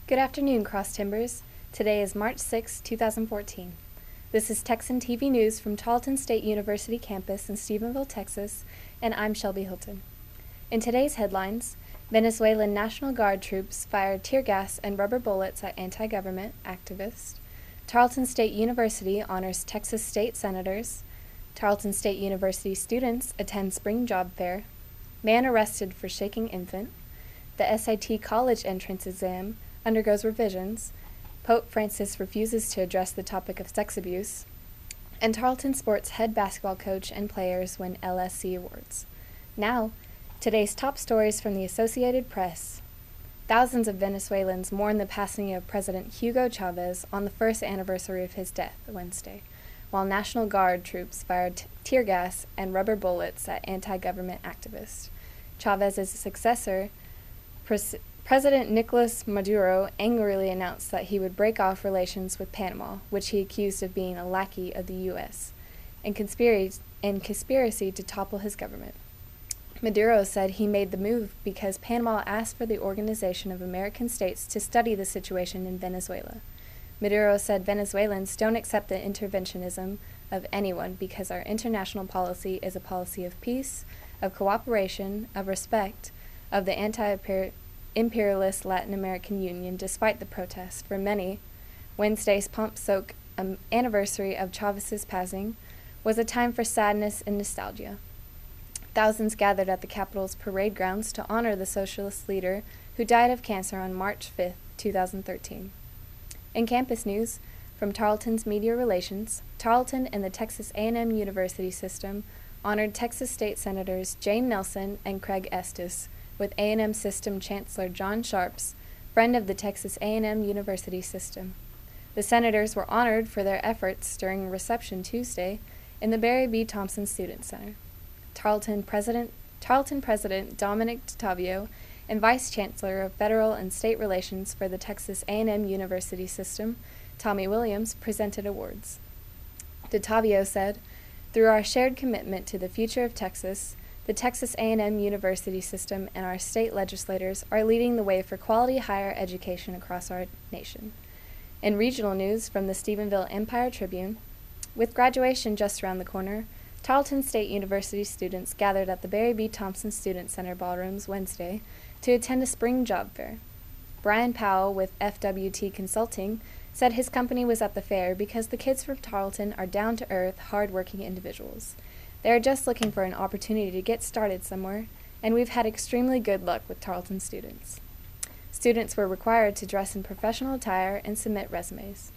Good afternoon, Cross Timbers. Today is March 6, 2014. This is Texan TV News from Tarleton State University campus in Stephenville, Texas, and I'm Shelby Hilton. In today's headlines, Venezuelan National Guard troops fired tear gas and rubber bullets at anti-government activists. Tarleton State University honors Texas state senators. Tarleton State University students attend spring job fair. Man arrested for shaking infant. The SAT college entrance exam undergoes revisions. Pope Francis refuses to address the topic of sex abuse. And Tarleton Sports head basketball coach and players win LSC awards. Now, today's top stories from the Associated Press. Thousands of Venezuelans mourn the passing of President Hugo Chavez on the first anniversary of his death, Wednesday, while National Guard troops fired tear gas and rubber bullets at anti-government activists. Chavez's successor, President Nicolas Maduro, angrily announced that he would break off relations with Panama, which he accused of being a lackey of the U.S., and conspiracy to topple his government. Maduro said he made the move because Panama asked for the Organization of American States to study the situation in Venezuela. Maduro said Venezuelans don't accept the interventionism of anyone because our international policy is a policy of peace, of cooperation, of respect, of the anti-imperialist Latin American Union. Despite the protests, for many, Wednesday's pomp-soaked anniversary of Chavez's passing was a time for sadness and nostalgia. Thousands gathered at the capital's parade grounds to honor the socialist leader who died of cancer on March 5, 2013. In campus news, from Tarleton's Media Relations, Tarleton and the Texas A&M University System honored Texas State Senators Jane Nelson and Craig Estes with A&M System Chancellor John Sharps, friend of the Texas A&M University System. The senators were honored for their efforts during a reception Tuesday in the Barry B. Thompson Student Center. Tarleton President Dominic DeTavio and Vice Chancellor of Federal and State Relations for the Texas A&M University System, Tommy Williams, presented awards. DeTavio said, "Through our shared commitment to the future of Texas, the Texas A&M University System and our state legislators are leading the way for quality higher education across our nation." In regional news from the Stephenville Empire-Tribune, with graduation just around the corner, Tarleton State University students gathered at the Barry B. Thompson Student Center ballrooms Wednesday to attend a spring job fair. Brian Powell with FWT Consulting said his company was at the fair because the kids from Tarleton are down-to-earth, hard-working individuals. They are just looking for an opportunity to get started somewhere, and we've had extremely good luck with Tarleton students. Students were required to dress in professional attire and submit resumes.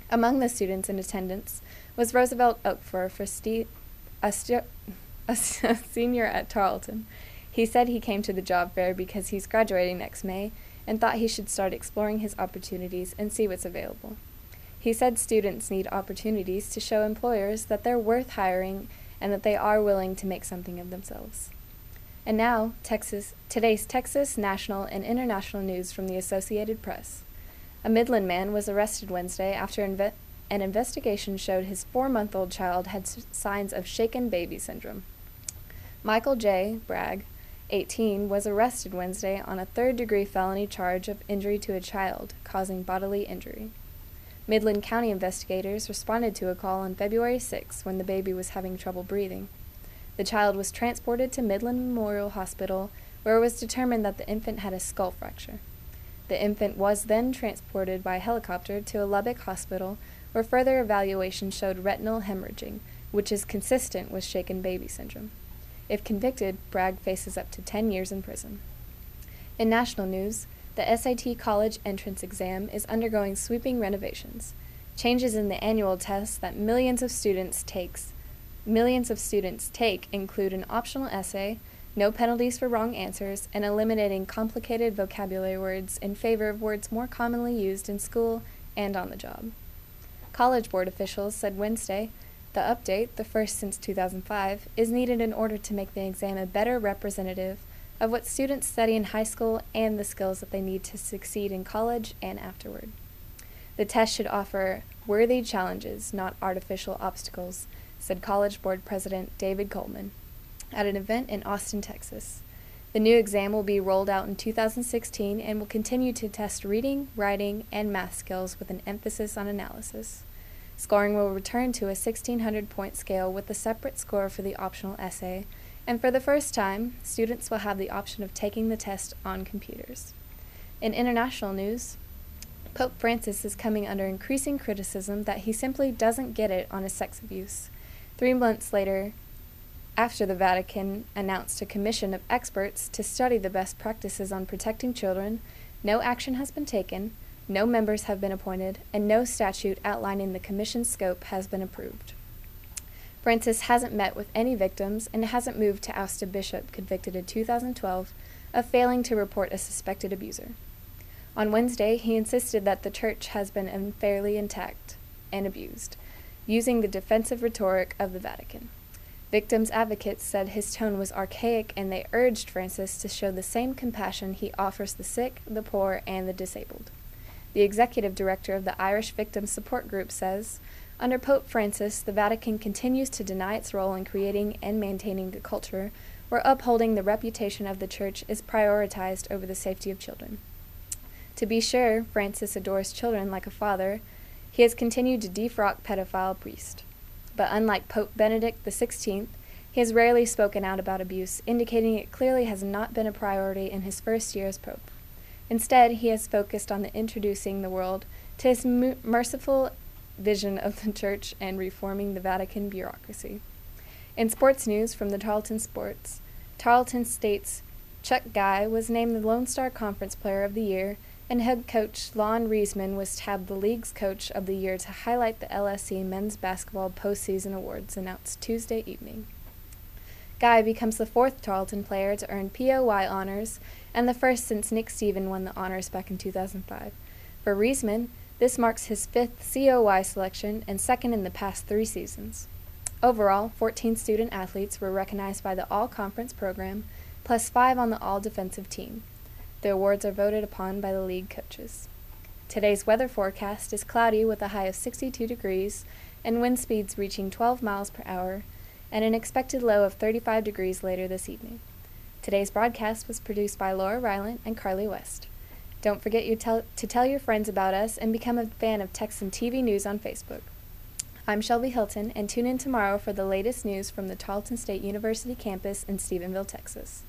Among the students in attendance was Roosevelt Oakfor, a senior at Tarleton. He said he came to the job fair because he's graduating next May and thought he should start exploring his opportunities and see what's available. He said students need opportunities to show employers that they're worth hiring and that they are willing to make something of themselves. And now, today's Texas, national, and international news from the Associated Press. A Midland man was arrested Wednesday after an investigation showed his 4-month-old child had signs of shaken baby syndrome. Michael J. Bragg, 18, was arrested Wednesday on a third-degree felony charge of injury to a child, causing bodily injury. Midland County investigators responded to a call on February 6 when the baby was having trouble breathing. The child was transported to Midland Memorial Hospital, where it was determined that the infant had a skull fracture. The infant was then transported by helicopter to a Lubbock hospital, where further evaluation showed retinal hemorrhaging, which is consistent with shaken baby syndrome. If convicted, Bragg faces up to 10 years in prison. In national news, the SAT college entrance exam is undergoing sweeping renovations. Changes in the annual test that millions of students take include an optional essay, no penalties for wrong answers, and eliminating complicated vocabulary words in favor of words more commonly used in school and on the job. College Board officials said Wednesday the update, the first since 2005, is needed in order to make the exam a better representative of what students study in high school and the skills that they need to succeed in college and afterward. The test should offer worthy challenges, not artificial obstacles, said College Board President David Coleman at an event in Austin, Texas. The new exam will be rolled out in 2016 and will continue to test reading, writing, and math skills with an emphasis on analysis. Scoring will return to a 1,600-point scale with a separate score for the optional essay, and for the first time, students will have the option of taking the test on computers. In international news, Pope Francis is coming under increasing criticism that he simply doesn't get it on his sex abuse. 3 months later, after the Vatican announced a commission of experts to study the best practices on protecting children, no action has been taken, no members have been appointed, and no statute outlining the commission's scope has been approved. Francis hasn't met with any victims and hasn't moved to oust a bishop convicted in 2012 of failing to report a suspected abuser. On Wednesday, he insisted that the church has been unfairly attacked and abused, using the defensive rhetoric of the Vatican. Victims' advocates said his tone was archaic, and they urged Francis to show the same compassion he offers the sick, the poor, and the disabled. The executive director of the Irish Victim Support Group says, "Under Pope Francis, the Vatican continues to deny its role in creating and maintaining a culture where upholding the reputation of the Church is prioritized over the safety of children. To be sure, Francis adores children like a father. He has continued to defrock pedophile priests. But unlike Pope Benedict XVI, he has rarely spoken out about abuse, indicating it clearly has not been a priority in his first year as Pope. Instead, he has focused on introducing the world to his merciful vision of the Church and reforming the Vatican bureaucracy." In sports news from the Tarleton Sports, Tarleton State's Chuck Guy was named the Lone Star Conference Player of the Year, and head coach Lon Reisman was tabbed the league's Coach of the Year to highlight the LSC men's basketball postseason awards announced Tuesday evening. Guy becomes the fourth Tarleton player to earn POY honors and the first since Nick Stephen won the honors back in 2005. For Reisman, this marks his fifth COY selection and second in the past 3 seasons. Overall, 14 student athletes were recognized by the all-conference program, plus 5 on the all-defensive team. The awards are voted upon by the league coaches. Today's weather forecast is cloudy with a high of 62 degrees and wind speeds reaching 12 miles per hour, and an expected low of 35 degrees later this evening. Today's broadcast was produced by Laura Ryland and Carly West. Don't forget to tell your friends about us and become a fan of Texan TV News on Facebook. I'm Shelby Hilton, and tune in tomorrow for the latest news from the Tarleton State University campus in Stephenville, Texas.